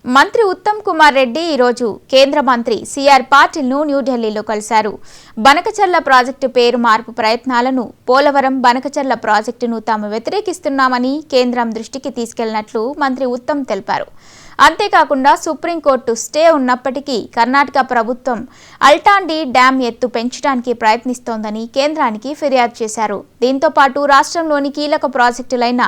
మంత్రి ఉత్తమ్ కుమార్ రెడ్డి ఈరోజు కేంద్ర మంత్రి సిఆర్ పాటిల్ను న్యూఢిల్లీలో కలిశారు. బనకచర్ల ప్రాజెక్టు పేరు మార్పు ప్రయత్నాలను, పోలవరం బనకచర్ల ప్రాజెక్టును తాము వ్యతిరేకిస్తున్నామని కేంద్రం దృష్టికి తీసుకెళ్లినట్లు మంత్రి ఉత్తమ్ తెలిపారు. అంతేకాకుండా సుప్రీంకోర్టు స్టే ఉన్నప్పటికీ కర్ణాటక ప్రభుత్వం అల్టాండి డ్యాం ఎత్తు పెంచడానికి ప్రయత్నిస్తోందని కేంద్రానికి ఫిర్యాదు చేశారు. దీంతో పాటు రాష్ట్రంలోని కీలక ప్రాజెక్టులైన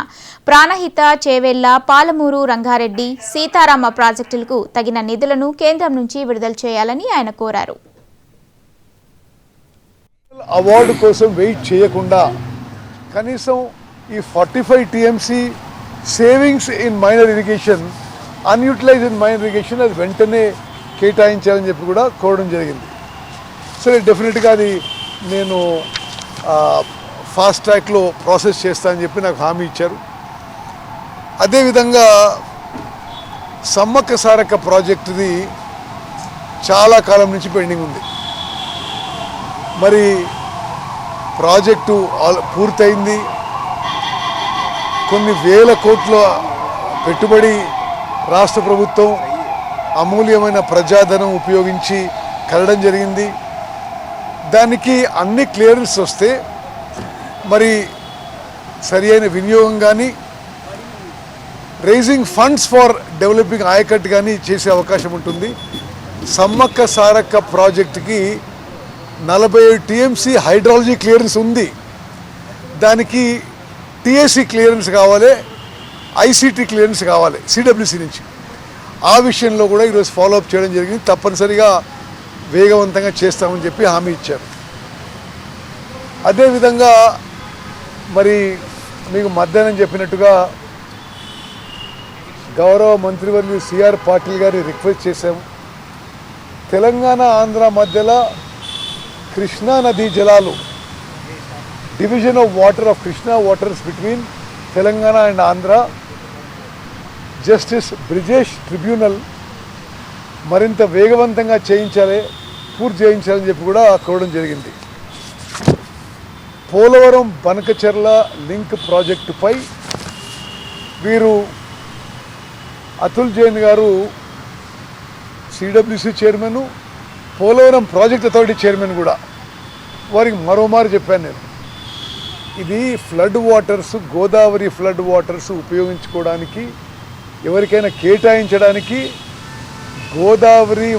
ప్రాణహిత, చేవెళ్ల, పాలమూరు, రంగారెడ్డి, సీతారామ ప్రాజెక్టులకు తగిన నిధులను కేంద్రం నుంచి విడుదల చేయాలని ఆయన కోరారు. అవార్డు కోసం వెయిట్ చేయకుండా కనీసం ఈ 45 TMC savings in minor irrigation, unutilised in minor irrigation అది వెంటనే కేటాయించాలని చెప్పి కూడా కోరడం జరిగింది. సరే, డెఫినెట్గా అది నేను ఫాస్ట్ ట్రాక్లో ప్రాసెస్ చేస్తానని చెప్పి నాకు హామీ ఇచ్చారు. అదేవిధంగా సమ్మక్క సారక్క ప్రాజెక్టుది చాలా కాలం నుంచి పెండింగ్ ఉంది. మరి ప్రాజెక్టు పూర్తయింది. కొన్ని వేల కోట్ల పెట్టుబడి రాష్ట్ర ప్రభుత్వం అమూల్యమైన ప్రజాధనం ఉపయోగించి కలడం జరిగింది. దానికి అన్ని క్లియరెన్స్ వస్తే మరి సరి అయిన వినియోగం కానీ, rising funds for developing ayacut కానీ చేసే అవకాశం ఉంటుంది. సమ్మక్క సారక్క ప్రాజెక్టుకి 47 TMC హైడ్రాలజీ క్లియరెన్స్ ఉంది. దానికి TAC క్లియరెన్స్ కావాలి, ICT క్లియరెన్స్ కావాలి CWC నుంచి. ఆ విషయంలో కూడా ఈరోజు ఫాలోఅప్ చేయడం జరిగింది. తప్పనిసరిగా వేగవంతంగా చేస్తామని చెప్పి హామీ ఇచ్చారు. అదేవిధంగా మరి మీకు మధ్యాహ్నం చెప్పినట్టుగా గౌరవ మంత్రివర్యులు సిఆర్ పాటిల్ గారి రిక్వెస్ట్ చేశాము. తెలంగాణ ఆంధ్ర మధ్యలో కృష్ణా నదీ జలాలు, division of water of Krishna waters between Telangana and Andhra, justice Brijesh tribunal మరింత వేగవంతంగా పూర్తి చేయించాలని చెప్పి కూడా కోరడం జరిగింది. పోలవరం బనకచెర్ల లింక్ ప్రాజెక్టుపై వీరు అతుల్ జైన్ గారు CWC chairman, Polavaram project authority chairman కూడా, వారికి మరోమారు చెప్పాను నేను, ఇది flood waters, Godavari flood waters ఉపయోగించుకోవడానికి, ఎవరికైనా కేటాయించడానికి గోదావరి